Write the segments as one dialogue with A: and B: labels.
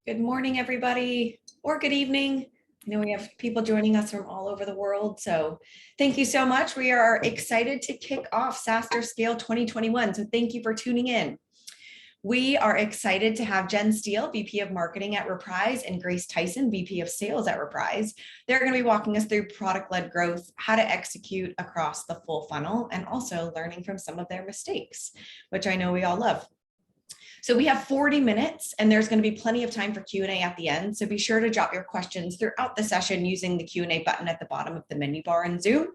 A: Good morning, everybody, or good evening. I know we have people joining us from all over the world, so thank you so much. We are excited to kick off SaaStr SCALE 2021, so thank you for tuning in. We are excited to have Jenn Steele, VP of Marketing at Reprise, and Grace Tyson, VP of Sales at Reprise. They're going to be walking us through product-led growth, how to execute across the full funnel, and also learning from some of their mistakes, which I know we all love. So we have 40 minutes and there's going to be plenty of time for Q&A at the end. So be sure to drop your questions throughout the session using the Q&A button at the bottom of the menu bar in Zoom.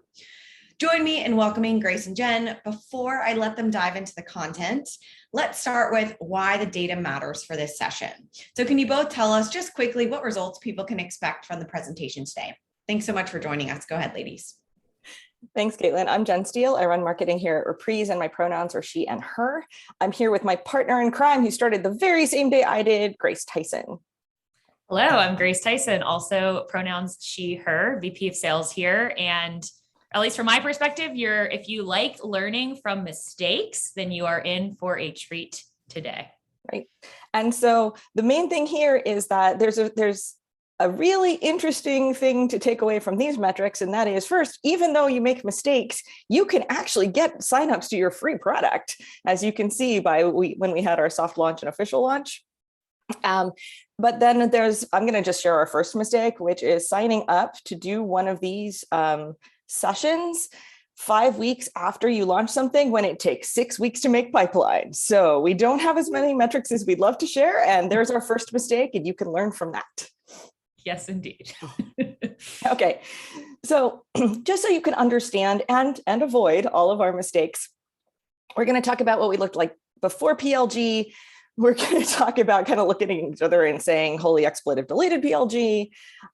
A: Join me in welcoming Grace and Jenn. Before I let them dive into the content, let's start with why the data matters for this session. So can you both tell us just quickly what results people can expect from the presentation today? Thanks so much for joining us. Go ahead, ladies.
B: Thanks, Caitlin. I'm Jenn Steele. I run marketing here at Reprise, and my pronouns are she and her. I'm here with my partner in crime, who started the very same day I did, Grace Tyson.
C: Hello, I'm Grace Tyson, also pronouns she, her, VP of Sales here. And at least from my perspective, if you like learning from mistakes, then you are in for a treat today.
B: Right. And so the main thing here is that there's a really interesting thing to take away from these metrics. And that is, first, even though you make mistakes, you can actually get signups to your free product, as you can see by when we had our soft launch and official launch. But then I'm going to just share our first mistake, which is signing up to do one of these sessions 5 weeks after you launch something, when it takes 6 weeks to make pipeline. So we don't have as many metrics as we'd love to share. And there's our first mistake, and you can learn from that.
C: Yes, indeed.
B: Okay, so just so you can understand and avoid all of our mistakes, we're going to talk about what we looked like before PLG. We're going to talk about kind of looking at each other and saying, holy expletive deleted PLG.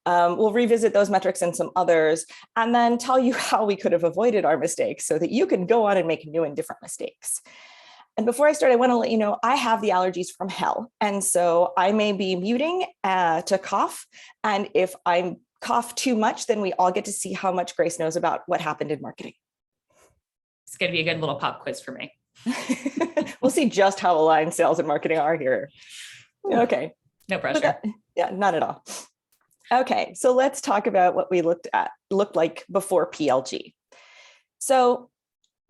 B: We'll revisit those metrics and some others, and then tell you how we could have avoided our mistakes so that you can go on and make new and different mistakes. And before I start, I want to let you know I have the allergies from hell. And so I may be muting to cough. And if I cough too much, then we all get to see how much Grace knows about what happened in marketing.
C: It's going to be a good little pop quiz for me.
B: We'll see just how aligned sales and marketing are here. Okay.
C: No pressure.
B: Yeah, not at all. Okay, so let's talk about what we looked like before PLG. So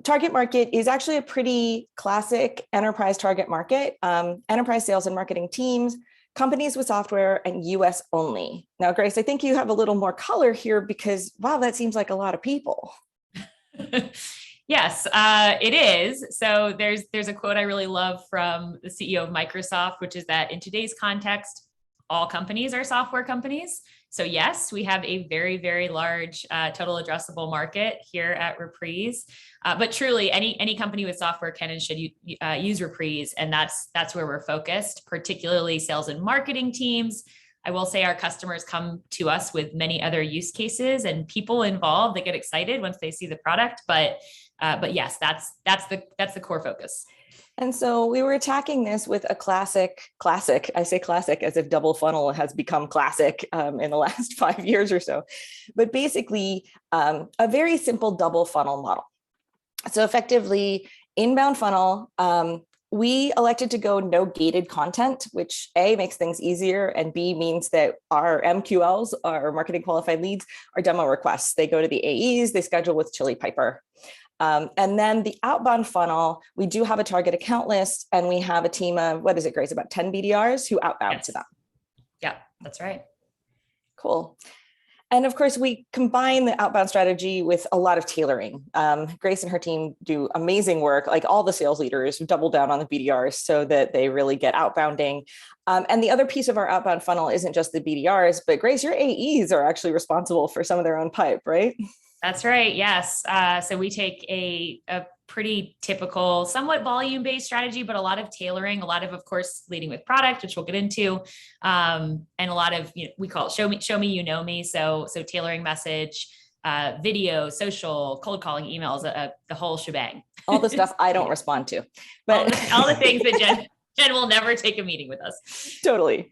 B: target market is actually a pretty classic enterprise target market, enterprise sales and marketing teams, companies with software, and US only. Now, Grace, I think you have a little more color here because, wow, that seems like a lot of people.
C: Yes, it is. So there's a quote I really love from the CEO of Microsoft, which is that in today's context, all companies are software companies. So yes, we have a very, very large total addressable market here at Reprise. But truly, any company with software can and should use Reprise, and that's where we're focused, particularly sales and marketing teams. I will say our customers come to us with many other use cases and people involved. They get excited once they see the product, but yes, that's the core focus.
B: And so we were attacking this with a classic, I say classic as if double funnel has become classic in the last 5 years or so, but basically a very simple double funnel model. So effectively, inbound funnel, we elected to go no gated content, which A, makes things easier, and B, means that our MQLs, our marketing qualified leads, are demo requests. They go to the AEs, they schedule with Chili Piper. And then the outbound funnel, we do have a target account list, and we have a team of, what is it, Grace, about 10 BDRs who outbound to them.
C: Yeah, that's right.
B: Cool. And of course, we combine the outbound strategy with a lot of tailoring. Grace and her team do amazing work, like all the sales leaders double down on the BDRs so that they really get outbounding. And the other piece of our outbound funnel isn't just the BDRs, but Grace, your AEs are actually responsible for some of their own pipe, right?
C: That's right. Yes. So we take a pretty typical, somewhat volume-based strategy, but a lot of tailoring, a lot of course, leading with product, which we'll get into, and a lot of, we call it show me, you know me. So tailoring message, video, social, cold calling, emails, the whole shebang.
B: All the stuff I don't respond to, but
C: all the things that Jenn will never take a meeting with us.
B: Totally.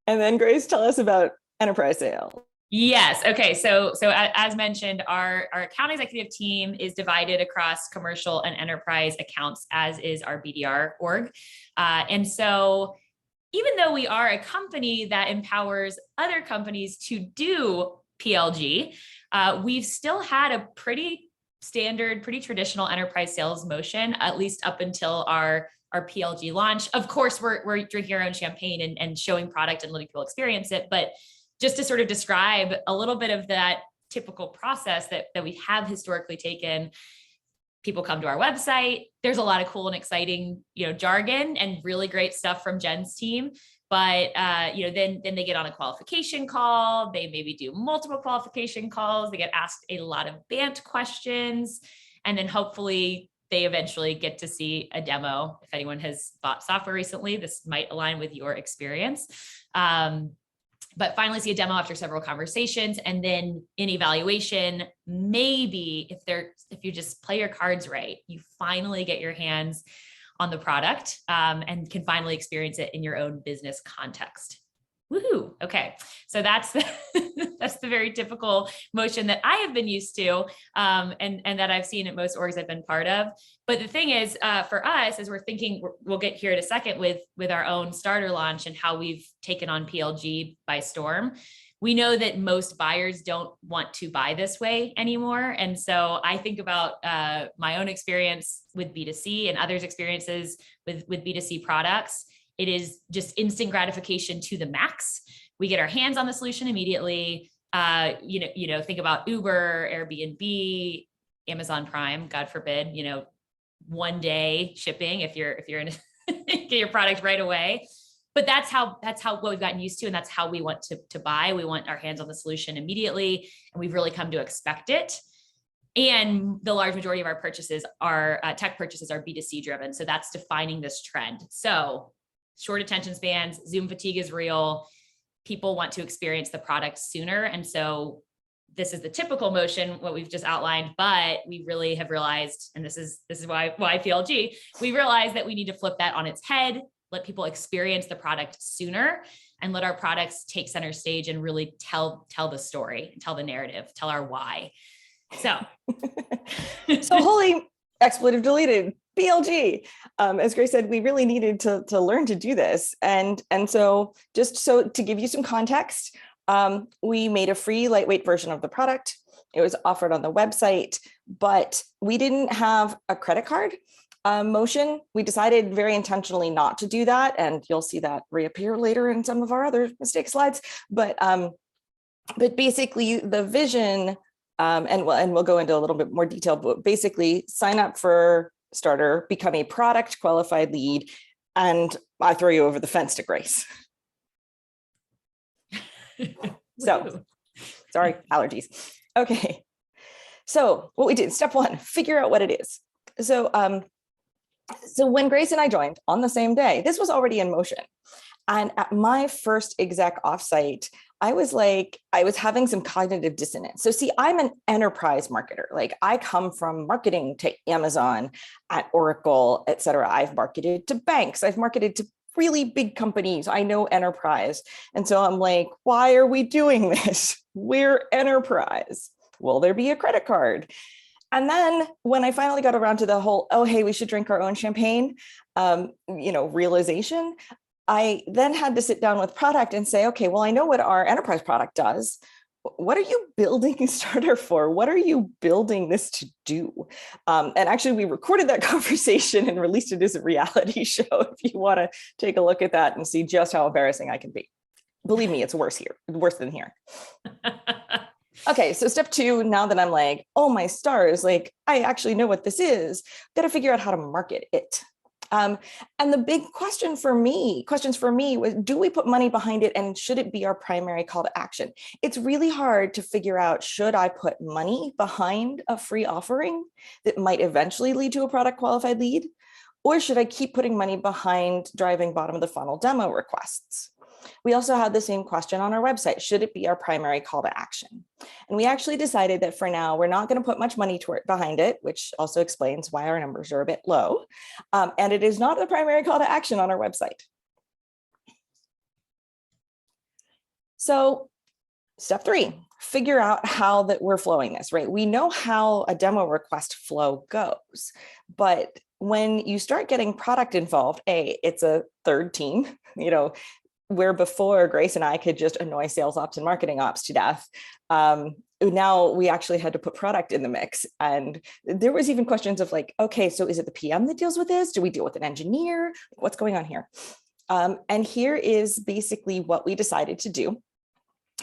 B: And then Grace, tell us about enterprise sale.
C: Yes. Okay. So as mentioned, our account executive team is divided across commercial and enterprise accounts, as is our BDR org. And so even though we are a company that empowers other companies to do PLG, we've still had a pretty standard, pretty traditional enterprise sales motion, at least up until our PLG launch. Of course, we're drinking our own champagne and showing product and letting people experience it. But just to sort of describe a little bit of that typical process that we have historically taken, people come to our website. There's a lot of cool and exciting, jargon and really great stuff from Jenn's team. But then they get on a qualification call. They maybe do multiple qualification calls. They get asked a lot of BANT questions, and then hopefully they eventually get to see a demo. If anyone has bought software recently, this might align with your experience. But finally see a demo after several conversations, and then in evaluation, maybe if you just play your cards right, you finally get your hands on the product and can finally experience it in your own business context. Woohoo. Okay. So that's the, that's the very typical motion that I have been used to and that I've seen at most orgs I've been part of. But the thing is, for us, as we're thinking, we'll get here in a second with our own starter launch and how we've taken on PLG by storm. We know that most buyers don't want to buy this way anymore. And so I think about my own experience with B2C and others' experiences with B2C products. It is just instant gratification to the max. We get our hands on the solution immediately. Think about Uber, Airbnb, Amazon Prime, God forbid, one day shipping if you're in get your product right away. But that's how what we've gotten used to, and that's how we want to buy. We want our hands on the solution immediately, and we've really come to expect it. And the large majority of our purchases are tech purchases are B2C driven. So that's defining this trend. So short attention spans, Zoom fatigue is real. People want to experience the product sooner. And so this is the typical motion, what we've just outlined, but we really have realized, and this is why PLG, we realized that we need to flip that on its head, let people experience the product sooner, and let our products take center stage and really tell the story, tell the narrative, tell our why. So,
B: holy expletive deleted. PLG. As Grace said, we really needed to learn to do this. And so just so to give you some context, we made a free lightweight version of the product. It was offered on the website, but we didn't have a credit card motion. We decided very intentionally not to do that. And you'll see that reappear later in some of our other mistake slides. But basically the vision, and we'll go into a little bit more detail, but basically sign up for Starter, become a product qualified lead, and I throw you over the fence to Grace. So, sorry, allergies. Okay. So what we did, step one, figure out what it is. So when Grace and I joined on the same day, this was already in motion. And at my first exec offsite, I was having some cognitive dissonance. So see, I'm an enterprise marketer. Like I come from marketing to Amazon, at Oracle, et cetera. I've marketed to banks. I've marketed to really big companies. I know enterprise. And so I'm like, why are we doing this? We're enterprise. Will there be a credit card? And then when I finally got around to the whole, oh, hey, we should drink our own champagne, realization, I then had to sit down with product and say, okay, well, I know what our enterprise product does. What are you building Starter for? What are you building this to do? And actually, we recorded that conversation and released it as a reality show. If you want to take a look at that and see just how embarrassing I can be. Believe me, it's worse than here. Okay, so step two, now that I'm like, oh my stars, like I actually know what this is, got to figure out how to market it. And the big questions for me was, do we put money behind it, and should it be our primary call to action? It's really hard to figure out, should I put money behind a free offering that might eventually lead to a product qualified lead? Or should I keep putting money behind driving bottom of the funnel demo requests? We also had the same question on our website. Should it be our primary call to action? And we actually decided that for now, we're not going to put much money behind it, which also explains why our numbers are a bit low. And it is not the primary call to action on our website. So step three, figure out how that we're flowing this, right? We know how a demo request flow goes, but when you start getting product involved, it's a third team, where before Grace and I could just annoy sales ops and marketing ops to death. Now we actually had to put product in the mix. And there was even questions of like, okay, so is it the PM that deals with this? Do we deal with an engineer? What's going on here? And here is basically what we decided to do.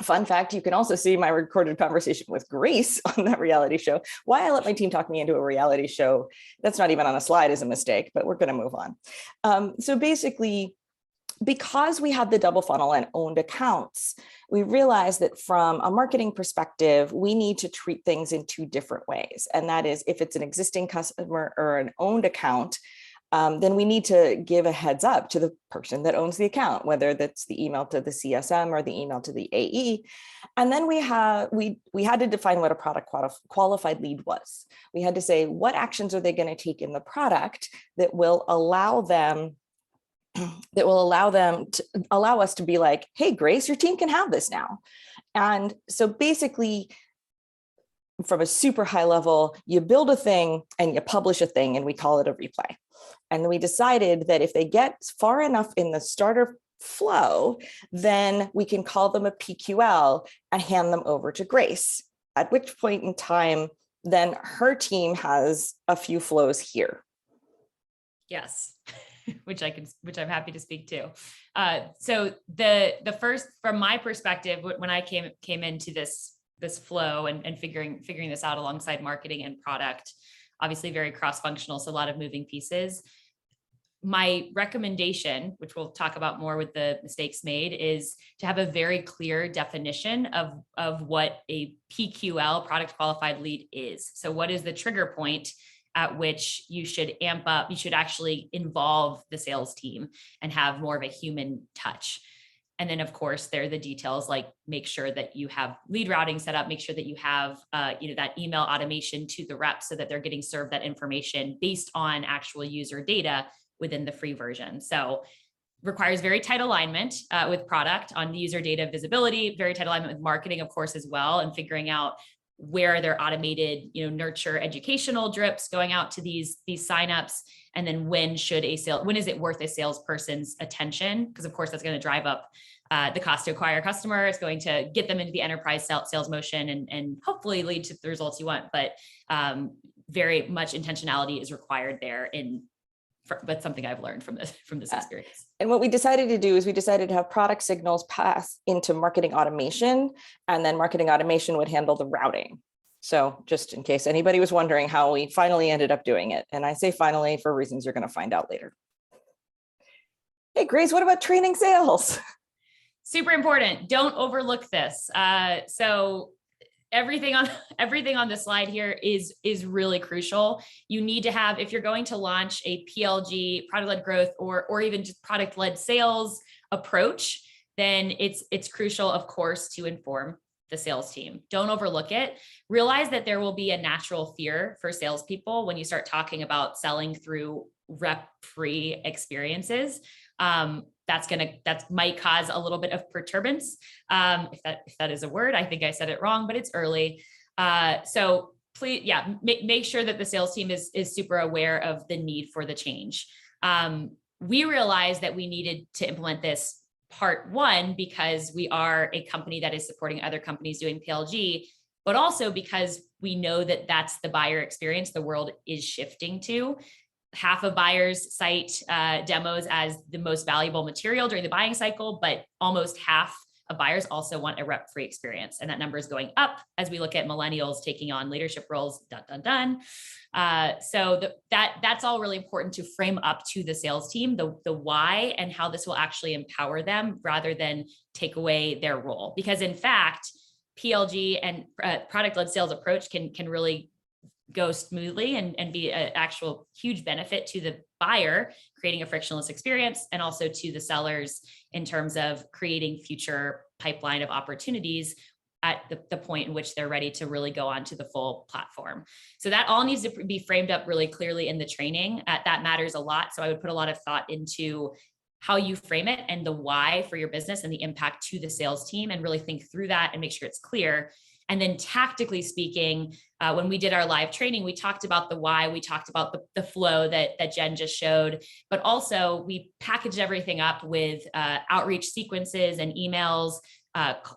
B: Fun fact, you can also see my recorded conversation with Grace on that reality show. Why I let my team talk me into a reality show that's not even on a slide is a mistake, but we're going to move on. So basically, because we had the double funnel and owned accounts, we realized that from a marketing perspective, we need to treat things in two different ways. And that is, if it's an existing customer or an owned account, then we need to give a heads up to the person that owns the account, whether that's the email to the CSM or the email to the AE. And then we had to define what a product qualified lead was. We had to say, what actions are they going to take in the product that will allow us to be like, hey, Grace, your team can have this now. And so basically, from a super high level, you build a thing and you publish a thing, and we call it a replay. And we decided that if they get far enough in the starter flow, then we can call them a PQL and hand them over to Grace, at which point in time, then her team has a few flows here.
C: Yes. which I'm happy to speak to. So the first, from my perspective, when I came into this flow and figuring this out alongside marketing and product, obviously very cross-functional, so a lot of moving pieces. My recommendation, which we'll talk about more with the mistakes made, is to have a very clear definition of what a PQL, product qualified lead, is. So what is the trigger point at which you should amp up, you should actually involve the sales team and have more of a human touch. And then of course, there are the details, like make sure that you have lead routing set up, make sure that you have that email automation to the reps so that they're getting served that information based on actual user data within the free version. So requires very tight alignment with product on the user data visibility, very tight alignment with marketing, of course, as well, and figuring out where their automated, nurture educational drips going out to these signups, and then when is it worth a salesperson's attention? Because of course that's going to drive up the cost to acquire a customer. It's going to get them into the enterprise sales motion and hopefully lead to the results you want. But very much intentionality is required there but something I've learned from this experience.
B: And what we decided to do is we decided to have product signals pass into marketing automation, and then marketing automation would handle the routing. So just in case anybody was wondering how we finally ended up doing it. And I say finally for reasons you're going to find out later. Hey, Grace, what about training sales?
C: Super important. Don't overlook this. So everything on the slide here is really crucial. You need to have, if you're going to launch a PLG, product-led growth, or even just product-led sales approach, then it's crucial, of course, to inform the sales team. Don't overlook it. Realize that there will be a natural fear for salespeople when you start talking about selling through rep-free experiences. That might cause a little bit of perturbance. If that is a word, I think I said it wrong, but it's early. So please, make sure that the sales team is super aware of the need for the change. We realized that we needed to implement this part one, because we are a company that is supporting other companies doing PLG, but also because we know that that's the buyer experience the world is shifting to. Half of buyers cite demos as the most valuable material during the buying cycle, but almost half of buyers also want a rep-free experience. And that number is going up as we look at millennials taking on leadership roles, So that's all really important to frame up to the sales team, the why and how this will actually empower them rather than take away their role. Because in fact, PLG and product-led sales approach can really go smoothly and be an actual huge benefit to the buyer, creating a frictionless experience, and also to the sellers in terms of creating future pipeline of opportunities at the point in which they're ready to really go on to the full platform. So that all needs to be framed up really clearly in the training. That matters a lot. So I would put a lot of thought into how you frame it and the why for your business and the impact to the sales team, and really think through that and make sure it's clear. And then tactically speaking, when we did our live training, we talked about the why, we talked about the flow that Jenn just showed, but also we packaged everything up with outreach sequences and emails,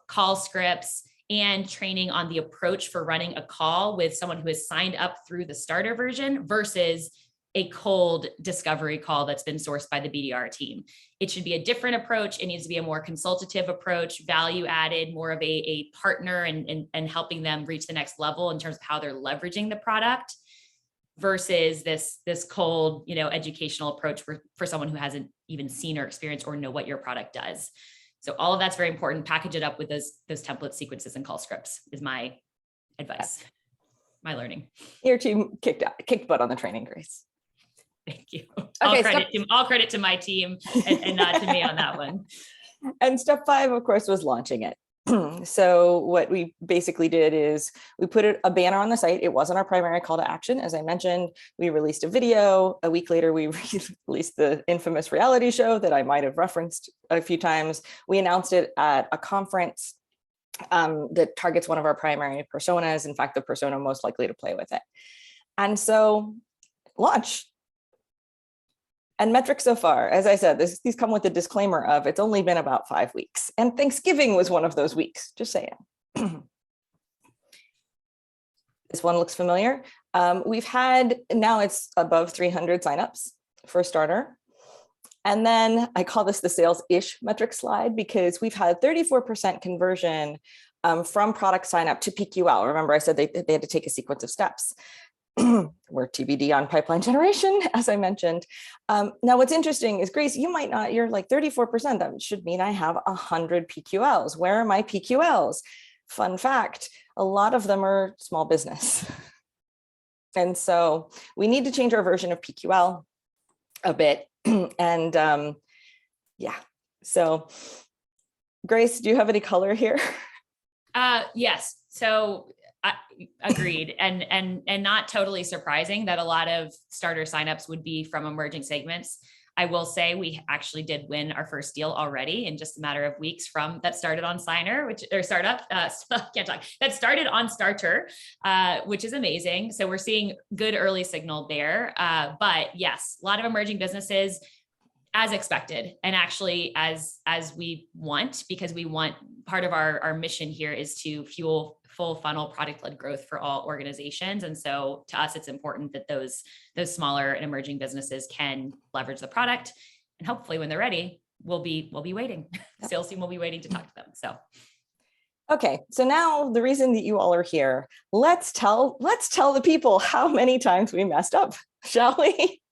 C: call scripts, and training on the approach for running a call with someone who has signed up through the starter version versus a cold discovery call that's been sourced by the BDR team. It should be a different approach. It needs to be a more consultative approach, value added, more of a partner and helping them reach the next level in terms of how they're leveraging the product versus this cold, educational approach for someone who hasn't even seen or experienced or know what your product does. So all of that's very important. Package it up with those template sequences and call scripts is my advice, my learning.
B: Your team kicked butt on the training, Grace.
C: Thank you.
B: Okay,
C: all credit to my team and not to me on that one.
B: And step 5, of course, was launching it. So what we basically did is we put a banner on the site. It wasn't our primary call to action. As I mentioned, we released a video. A week later, we released the infamous reality show that I might have referenced a few times. We announced it at a conference that targets one of our primary personas. In fact, the persona most likely to play with it. And so launch. And metrics so far, as I said, these come with a disclaimer of it's only been about 5 weeks. And Thanksgiving was one of those weeks, just saying. This one looks familiar. We've had, now it's above 300 signups for starter. And then I call this the sales-ish metric slide because we've had 34% conversion from product sign up to PQL. Remember, I said they had to take a sequence of steps. We're TBD on pipeline generation, as I mentioned. Now, what's interesting is, Grace, you might not, you're like 34%. That should mean I have 100 PQLs. Where are my PQLs? Fun fact, a lot of them are small business. And so we need to change our version of PQL a bit. And yeah, so Grace, do you have any color here?
C: Yes. So agreed. And not totally surprising that a lot of starter signups would be from emerging segments. I will say we actually did win our first deal already in just a matter of weeks from that started on Signer, that started on Starter, which is amazing. So we're seeing good early signal there. But yes, a lot of emerging businesses as expected, and actually as we want, because we want, part of our mission here is to fuel full funnel product-led growth for all organizations. And so to us, it's important that those smaller and emerging businesses can leverage the product. And hopefully when they're ready, we'll be waiting. The sales team will be waiting to talk to them. So.
B: Okay, so now the reason that you all are here, let's tell the people how many times we messed up, shall we?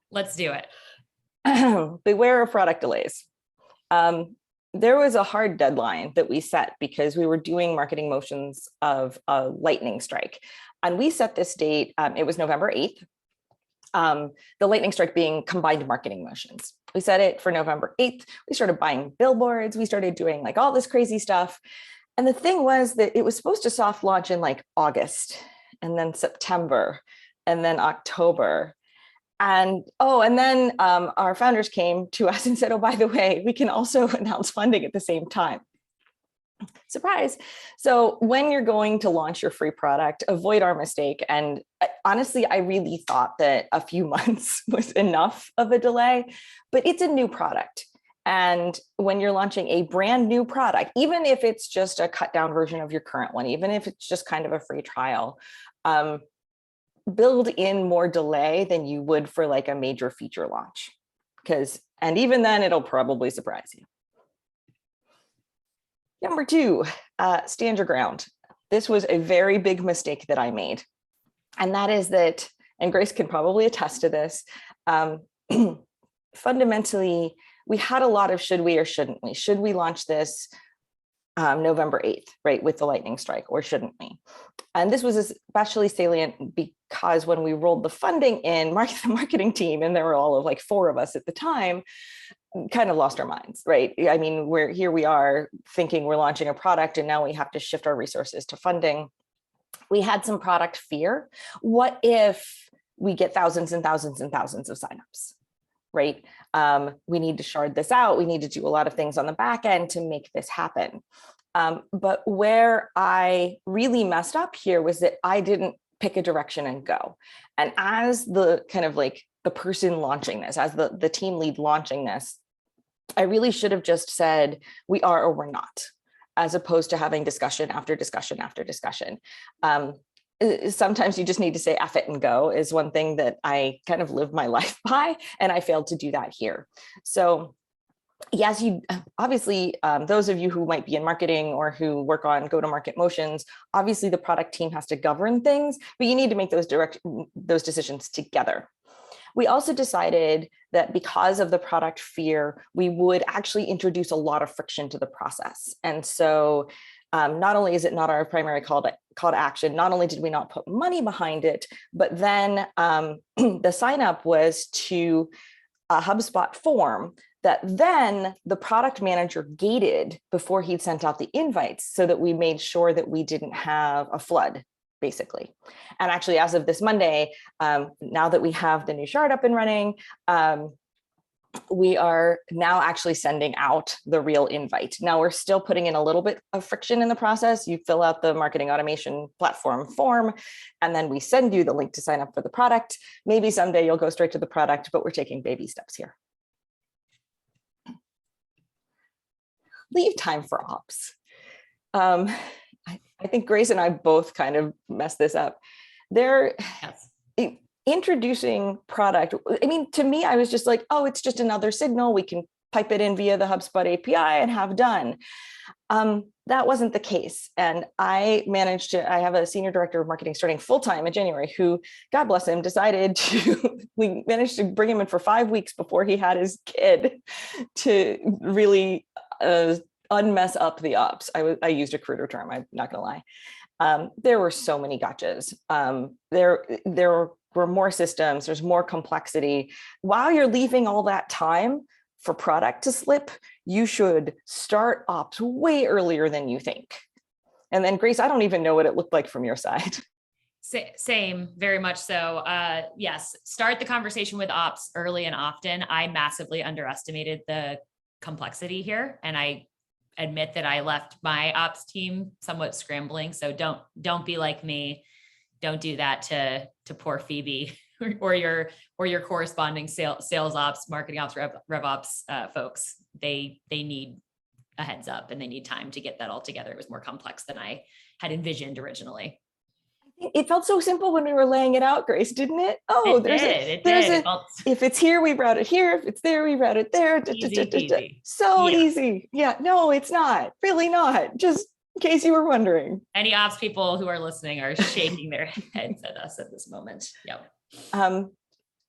C: Let's do it.
B: Beware of product delays. There was a hard deadline that we set because we were doing marketing motions of a lightning strike. And we set this date, it was November 8th, the lightning strike being combined marketing motions. We set it for November 8th. We started buying billboards. We started doing like all this crazy stuff. And the thing was that it was supposed to soft launch in like August and then September and then October. And then our founders came to us and said, oh, by the way, we can also announce funding at the same time. Surprise. So when you're going to launch your free product, avoid our mistake. And honestly, I really thought that a few months was enough of a delay, but it's a new product. And when you're launching a brand new product, even if it's just a cut down version of your current one, even if it's just kind of a free trial, build in more delay than you would for like a major feature launch. And even then it'll probably surprise you. Number 2, stand your ground. This was a very big mistake that I made. And that is that, and Grace can probably attest to this, fundamentally, we had a lot of should we or shouldn't we? Should we launch this November 8th, right, with the lightning strike, or shouldn't we? And this was especially salient because when we rolled the funding in, the marketing team, and there were all of like 4 of us at the time, kind of lost our minds, right? I mean, we are thinking we're launching a product and now we have to shift our resources to funding. We had some product fear. What if we get thousands and thousands and thousands of signups, right? We need to shard this out. We need to do a lot of things on the back end to make this happen. But where I really messed up here was that I didn't pick a direction and go. And as the kind of like the person launching this, as the team lead launching this, I really should have just said, we are or we're not, as opposed to having discussion after discussion after discussion. Sometimes you just need to say F it and go is one thing that I kind of live my life by, and I failed to do that here. So yes, you obviously, those of you who might be in marketing or who work on go-to-market motions, obviously the product team has to govern things, but you need to make those decisions together. We also decided that because of the product fear, we would actually introduce a lot of friction to the process. And so not only is it not our primary call to action, not only did we not put money behind it, but then the sign up was to a HubSpot form that then the product manager gated before he'd sent out the invites, so that we made sure that we didn't have a flood, basically. And actually, as of this Monday, now that we have the new shard up and running, we are now actually sending out the real invite. Now we're still putting in a little bit of friction in the process. You fill out the marketing automation platform form, and then we send you the link to sign up for the product. Maybe someday you'll go straight to the product, but we're taking baby steps here. Leave time for ops. I think Grace and I both kind of messed this up. They're introducing product. I mean, to me, I was just like, oh, it's just another signal. We can pipe it in via the HubSpot API and have done. That wasn't the case. And I have a senior director of marketing starting full-time in January who, God bless him, decided we managed to bring him in for 5 weeks before he had his kid to really unmess up the ops. I used a cruder term, I'm not gonna lie. There were so many gotchas. There were more systems, there's more complexity. While you're leaving all that time for product to slip, you should start ops way earlier than you think. And then Grace, I don't even know what it looked like from your side.
C: Same, very much so. Yes, start the conversation with ops early and often. I massively underestimated the complexity here, and I admit that I left my ops team somewhat scrambling. So don't be like me. Don't do that to poor Phoebe or your corresponding sales ops, marketing ops, rev ops folks. They need a heads up and they need time to get that all together. It was more complex than I had envisioned originally.
B: It felt so simple when we were laying it out, Grace, didn't it? Oh, if it's here, we route it here. If it's there, we route it there.
C: Easy.
B: So easy. Yeah, no, it's not. Really not. Just in case you were wondering.
C: Any ops people who are listening are shaking their heads at us at this moment. Yep.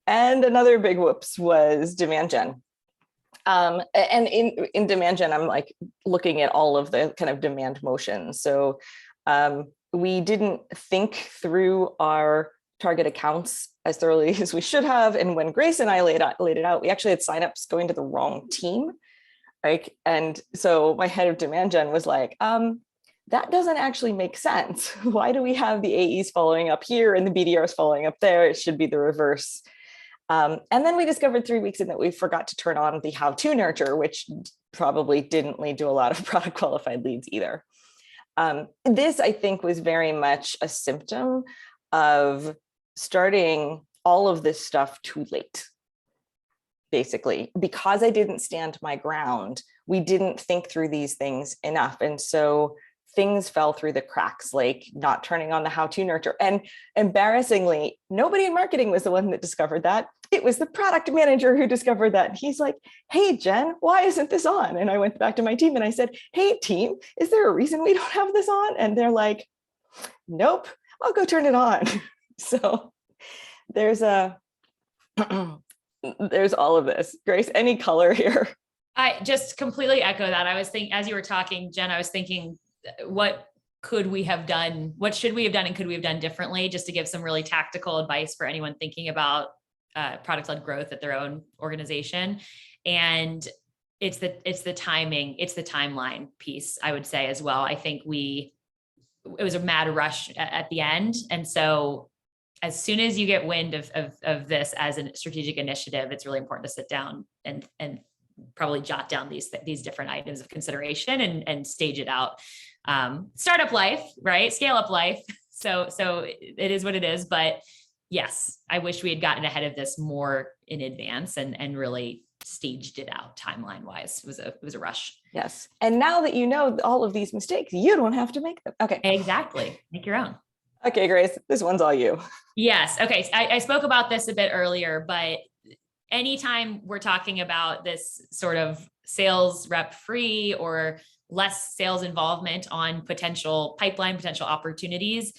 B: And another big whoops was demand gen. And in demand gen, I'm like looking at all of the kind of demand motions. So we didn't think through our target accounts as thoroughly as we should have. And when Grace and I laid it out, we actually had signups going to the wrong team. Like, and so my head of demand gen was like, that doesn't actually make sense. Why do we have the AEs following up here and the BDRs following up there? It should be the reverse. And then we discovered 3 weeks in that we forgot to turn on the how-to nurture, which probably didn't lead to a lot of product qualified leads either. This, I think, was very much a symptom of starting all of this stuff too late. Basically, because I didn't stand my ground, we didn't think through these things enough. And so things fell through the cracks, like not turning on the how-to nurture. And embarrassingly, nobody in marketing was the one that discovered that. It was the product manager who discovered that. He's like, hey, Jen, why isn't this on? And I went back to my team and I said, hey, team, is there a reason we don't have this on? And they're like, nope, I'll go turn it on. So there's all of this. Grace, any color here?
C: I just completely echo that. I was thinking, as you were talking, Jen, I was thinking, what could we have done? What should we have done? And could we have done differently? Just to give some really tactical advice for anyone thinking about product-led growth at their own organization. And it's the timing, it's the timeline piece, I would say as well. I think it was a mad rush at the end. And so as soon as you get wind of this as a strategic initiative, it's really important to sit down and probably jot down these different items of consideration and stage it out. Startup life, right? Scale up life. So it is what it is. But yes, I wish we had gotten ahead of this more in advance and really staged it out timeline wise. It was a rush.
B: Yes. And now that you know all of these mistakes, you don't have to make them. Okay.
C: Exactly. Make your own.
B: Okay, Grace, this one's all you.
C: Yes. Okay. I spoke about this a bit earlier, but anytime we're talking about this sort of sales rep free or less sales involvement on potential pipeline, potential opportunities,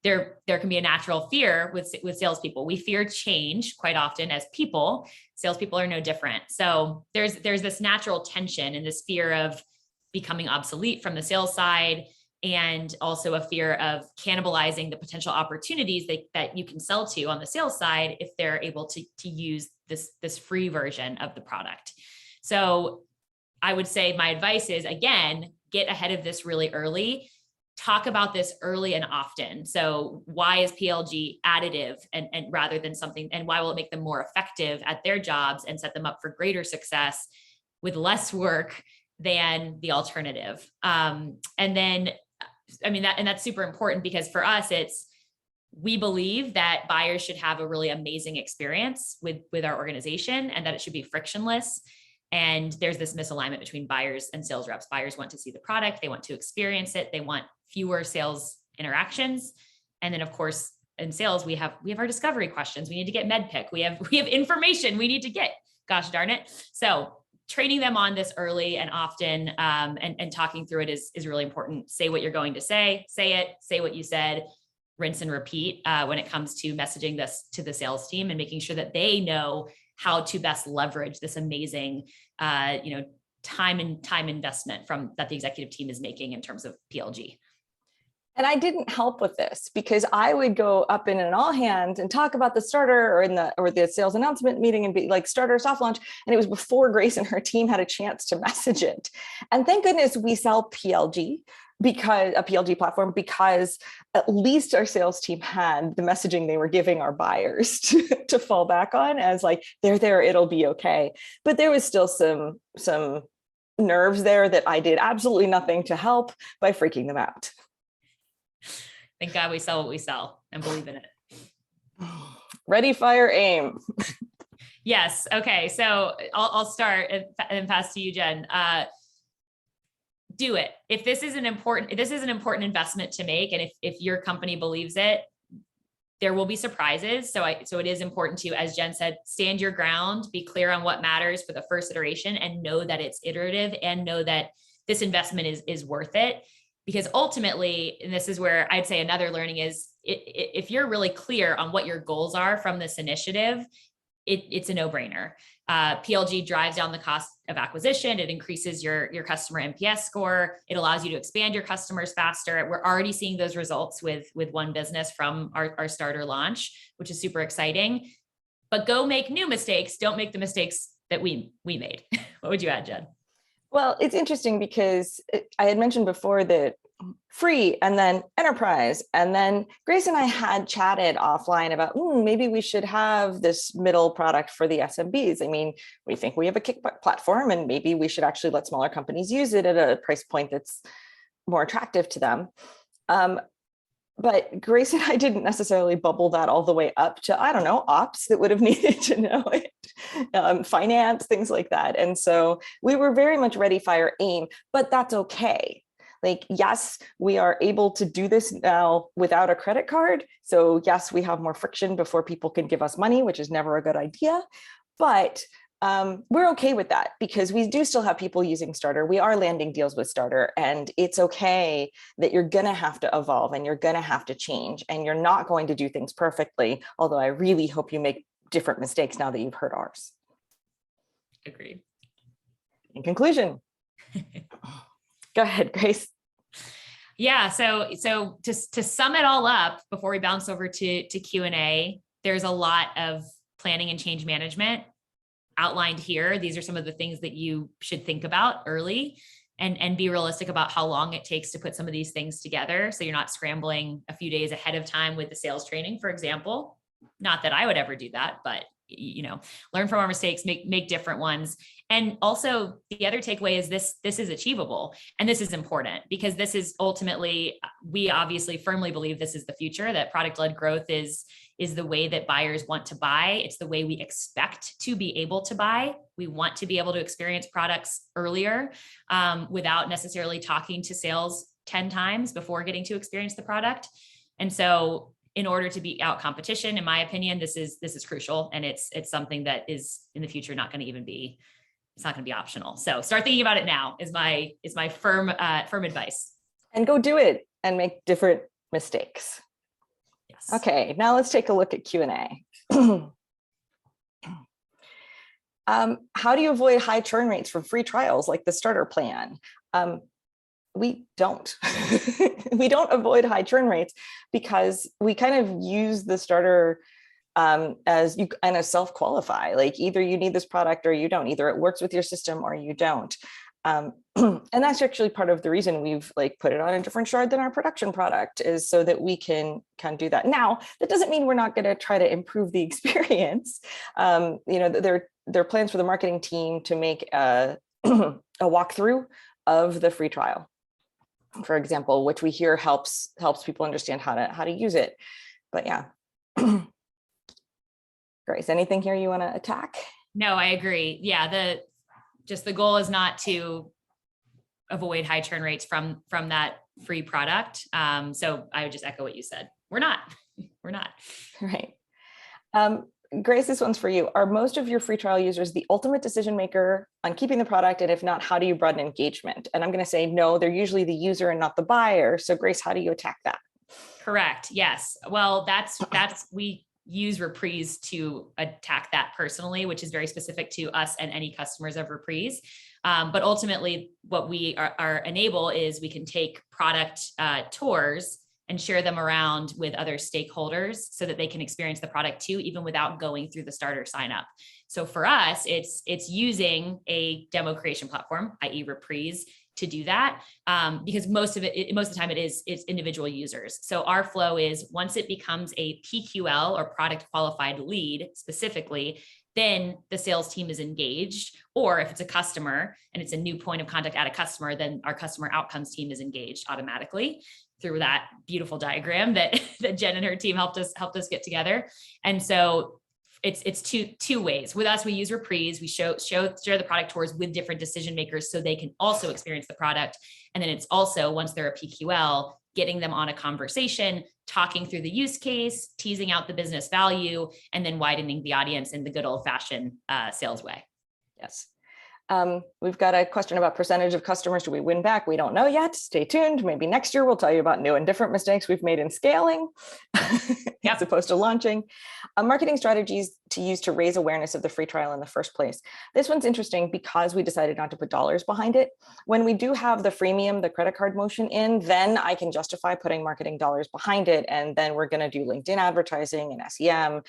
C: there can be a natural fear with salespeople. We fear change quite often as people. Salespeople are no different. So there's this natural tension and this fear of becoming obsolete from the sales side, and also a fear of cannibalizing the potential opportunities that you can sell to on the sales side if they're able to use this free version of the product. So I would say my advice is, again, get ahead of this really early. Talk about this early and often. So why is PLG additive and rather than something, and why will it make them more effective at their jobs and set them up for greater success with less work than the alternative? And then, I mean, that's super important because for us, we believe that buyers should have a really amazing experience with our organization and that it should be frictionless. And there's this misalignment between buyers and sales reps. Buyers want to see the product. They want to experience it. They want fewer sales interactions. And then of course, in sales, we have our discovery questions. We need to get med pick. We have information we need to get, gosh darn it. So training them on this early and often, and talking through it is really important. Say what you're going to say it, say what you said, rinse and repeat when it comes to messaging this to the sales team and making sure that they know how to best leverage this amazing, time investment that the executive team is making in terms of PLG.
B: And I didn't help with this because I would go up in an all hands and talk about the starter or the sales announcement meeting and be like starter soft launch. And it was before Grace and her team had a chance to message it. And thank goodness we sell PLG, because a PLG platform, because at least our sales team had the messaging they were giving our buyers to fall back on as like, they're there, it'll be okay. But there was still some nerves there that I did absolutely nothing to help by freaking them out.
C: Thank God we sell what we sell and believe in it.
B: Ready, fire, aim.
C: Yes. Okay. So I'll start and pass to you, Jen. Do it. If this is an important investment to make, and if your company believes it, there will be surprises. So it is important to, as Jen said, stand your ground, be clear on what matters for the first iteration, and know that it's iterative, and know that this investment is worth it. Because ultimately, and this is where I'd say another learning is, if you're really clear on what your goals are from this initiative, it's a no-brainer. PLG drives down the cost of acquisition. It increases your customer NPS score. It allows you to expand your customers faster. We're already seeing those results with one business from our starter launch, which is super exciting. But go make new mistakes. Don't make the mistakes that we made. What would you add, Jen?
B: Well, it's interesting because I had mentioned before that free and then enterprise, and then Grace and I had chatted offline about maybe we should have this middle product for the SMBs. I mean, we think we have a kickback platform and maybe we should actually let smaller companies use it at a price point that's more attractive to them. But Grace and I didn't necessarily bubble that all the way up to, I don't know, ops that would have needed to know it, finance, things like that. And so we were very much ready, fire, aim, but that's okay. Like, yes, we are able to do this now without a credit card. So yes, we have more friction before people can give us money, which is never a good idea. But we're okay with that because we do still have people using Starter. We are landing deals with Starter, and it's okay that you're going to have to evolve and you're going to have to change and you're not going to do things perfectly. Although I really hope you make different mistakes now that you've heard ours.
C: Agreed.
B: In conclusion, go ahead, Grace.
C: Yeah. So just to sum it all up before we bounce over to Q&A, there's a lot of planning and change management outlined here. These are some of the things that you should think about early and be realistic about how long it takes to put some of these things together. So you're not scrambling a few days ahead of time with the sales training, for example. Not that I would ever do that, but learn from our mistakes, make different ones. And also the other takeaway is this is achievable. And this is important because this is ultimately, we obviously firmly believe this is the future, that product-led growth is the way that buyers want to buy. It's the way we expect to be able to buy. We want to be able to experience products earlier without necessarily talking to sales 10 times before getting to experience the product. And so in order to beat out competition, in my opinion, this is crucial. And it's something that is in the future not going to even be, it's not going to be optional. So start thinking about it now is my firm advice. And
B: go do it and make different mistakes.
C: Yes.
B: Okay, now let's take a look at Q&A. How do you avoid high churn rates from free trials like the starter plan? We don't. We don't avoid high churn rates because we kind of use the starter as you kind of self-qualify. Like either you need this product or you don't. Either it works with your system or you don't. And that's actually part of the reason we've like put it on a different shard than our production product, is so that we can do that. Now, that doesn't mean we're not going to try to improve the experience. There are plans for the marketing team to make a walkthrough of the free trial, for example, which we hear helps people understand how to use it. But yeah. Grace, anything here you want to attack?
C: No, I agree. Yeah, the goal is not to avoid high churn rates from that free product. So I would just echo what you said. We're not.
B: Right. Grace, this one's for you. Are most of your free trial users the ultimate decision maker on keeping the product? And if not, how do you broaden engagement? And I'm going to say, no, they're usually the user and not the buyer. So Grace, how do you attack that?
C: Correct. Yes. Well, we use Reprise to attack that personally, which is very specific to us and any customers of Reprise. But ultimately, what we are enable is we can take product tours and share them around with other stakeholders so that they can experience the product too, even without going through the starter sign up. So for us, it's using a demo creation platform, i.e. Reprise, to do that, because most of the time it's individual users. So our flow is once it becomes a PQL or product qualified lead specifically, then the sales team is engaged. Or if it's a customer and it's a new point of contact at a customer, then our customer outcomes team is engaged automatically through that beautiful diagram that Jenn and her team helped us get together. And so it's two ways. With us, we use Reprise. We share the product tours with different decision makers so they can also experience the product. And then it's also, once they're a PQL, getting them on a conversation, talking through the use case, teasing out the business value, and then widening the audience in the good old fashioned sales way.
B: Yes. We've got a question about percentage of customers do we win back? We don't know yet. Stay tuned. Maybe next year we'll tell you about new and different mistakes we've made in scaling as opposed to launching. Marketing strategies to use to raise awareness of the free trial in the first place. This one's interesting because we decided not to put dollars behind it. When we do have the freemium, the credit card motion in, then I can justify putting marketing dollars behind it. And then we're going to do LinkedIn advertising and SEM.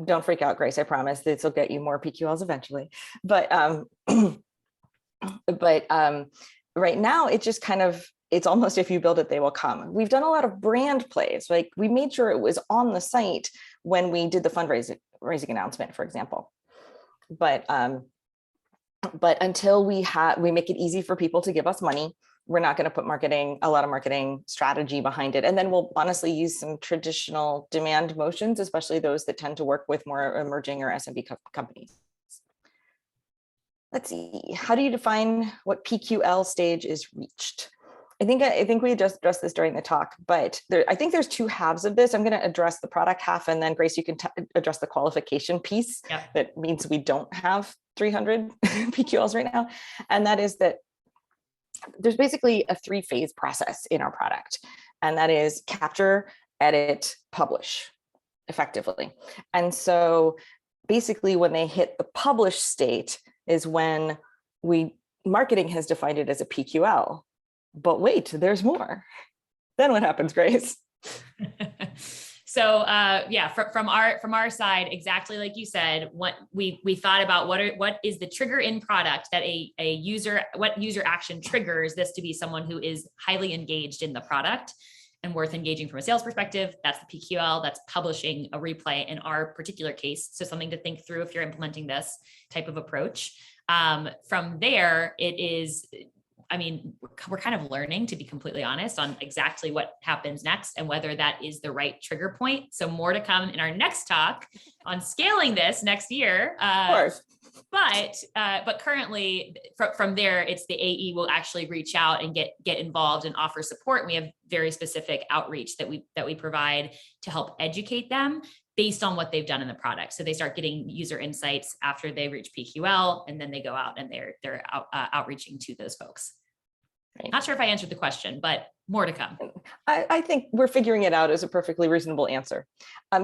B: Don't freak out, Grace. I promise this will get you more PQLs eventually. But right now, it just it's almost if you build it, they will come. We've done a lot of brand plays. Like we made sure it was on the site when we did the fundraising announcement, for example. But until we make it easy for people to give us money, we're not going to put a lot of marketing strategy behind it. And then we'll honestly use some traditional demand motions, especially those that tend to work with more emerging or SMB companies. Let's see, how do you define what PQL stage is reached? I think we just addressed this during the talk, but I think there's two halves of this. I'm going to address the product half, and then Grace, you can address the qualification piece. Yep. That means we don't have 300 PQLs right now. And that is that there's basically a 3-phase process in our product, and that is capture, edit, publish effectively. And so basically when they hit the publish state is when marketing has defined it as a PQL, but wait, there's more. Then what happens, Grace?
C: So from our side, exactly like you said, what we thought about what is the trigger in product that what user action triggers this to be someone who is highly engaged in the product. and worth engaging from a sales perspective. That's the PQL, that's publishing a replay in our particular case. So something to think through if you're implementing this type of approach. From there, it is, I mean, we're kind of learning, to be completely honest, on exactly what happens next and whether that is the right trigger point. So more to come in our next talk on scaling this next year.
B: Of course.
C: But currently from there, it's the AE will actually reach out and get involved and offer support. We have very specific outreach that we provide to help educate them based on what they've done in the product. So they start getting user insights after they reach PQL, and then they go out and they're outreaching to those folks.
B: Right.
C: Not sure if I answered the question, but more to come.
B: I think we're figuring it out as a perfectly reasonable answer.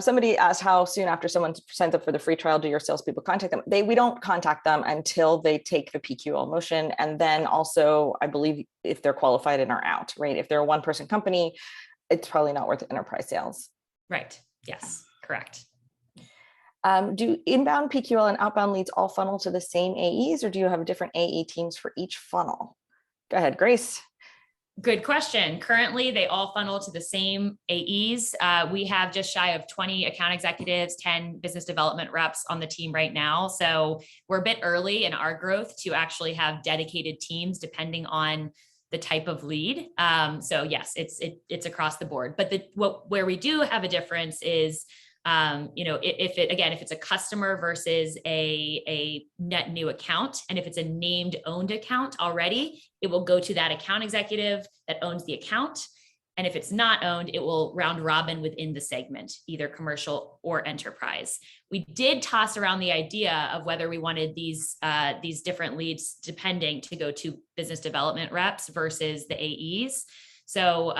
B: Somebody asked how soon after someone signs up for the free trial do your salespeople contact them? We don't contact them until they take the PQL motion. And then also, I believe if they're qualified and are out, right? If they're a one-person company, it's probably not worth enterprise sales.
C: Right. Yes, correct.
B: Do inbound PQL and outbound leads all funnel to the same AEs, or do you have different AE teams for each funnel? Go ahead, Grace.
C: Good question. Currently, they all funnel to the same AEs. We have just shy of 20 account executives, 10 business development reps on the team right now. So we're a bit early in our growth to actually have dedicated teams depending on the type of lead. So yes, it's across the board. But where we do have a difference is, if it's a customer versus a net new account, and if it's a named owned account already, it will go to that account executive that owns the account. And if it's not owned, it will round robin within the segment, either commercial or enterprise. We did toss around the idea of whether we wanted these different leads depending to go to business development reps versus the AEs. So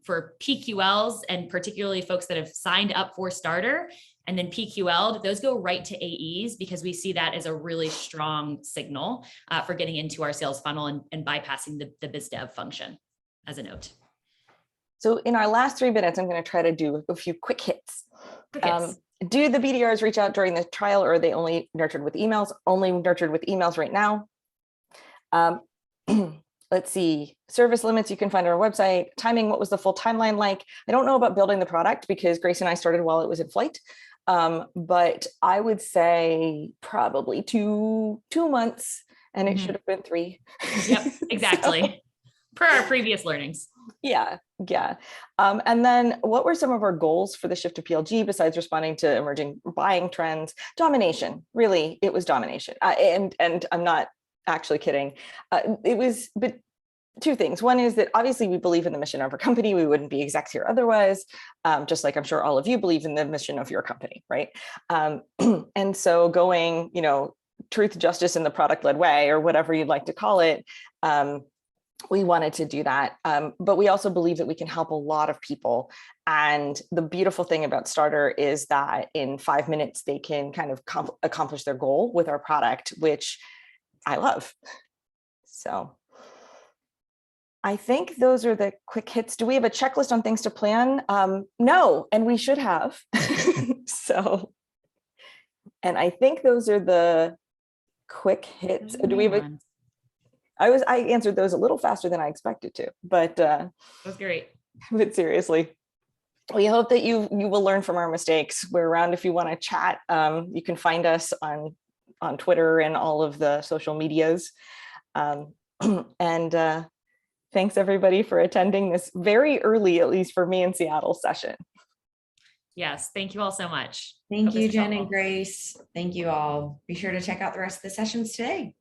C: for PQLs, and particularly folks that have signed up for Starter and then PQL'd, those go right to AEs because we see that as a really strong signal for getting into our sales funnel and bypassing the biz dev function, as a note.
B: So in our last 3 minutes, I'm going to try to do a few quick hits. Do the BDRs reach out during the trial, or are they only nurtured with emails? Only nurtured with emails right now. Let's see, service limits you can find on our website. Timing, what was the full timeline like? I don't know about building the product because Grace and I started while it was in flight. But I would say probably two months, and it should have been 3.
C: Yep, exactly.
B: So,
C: per our previous learnings.
B: Yeah. And then what were some of our goals for the shift to PLG besides responding to emerging buying trends? Domination, really, it was domination. And I'm not actually kidding. But 2 things. One is that obviously we believe in the mission of our company. We wouldn't be execs here otherwise, just like I'm sure all of you believe in the mission of your company, right? And so going, truth, justice, in the product-led way, or whatever you'd like to call it, we wanted to do that. But we also believe that we can help a lot of people. And the beautiful thing about Starter is that in 5 minutes, they can kind of accomplish their goal with our product, which I love. So I think those are the quick hits. Do we have a checklist on things to plan? No, and we should have. So, and I think those are the quick hits. Do we have a, I answered those a little faster than I expected to, but
C: that was great.
B: But seriously, we hope that you will learn from our mistakes. We're around if you want to chat. You can find us on Twitter and all of the social medias. And thanks everybody for attending this very early, at least for me in Seattle, session.
C: Yes, thank you all so much.
A: Thank you, Jen and Grace. Thank you all. Be sure to check out the rest of the sessions today.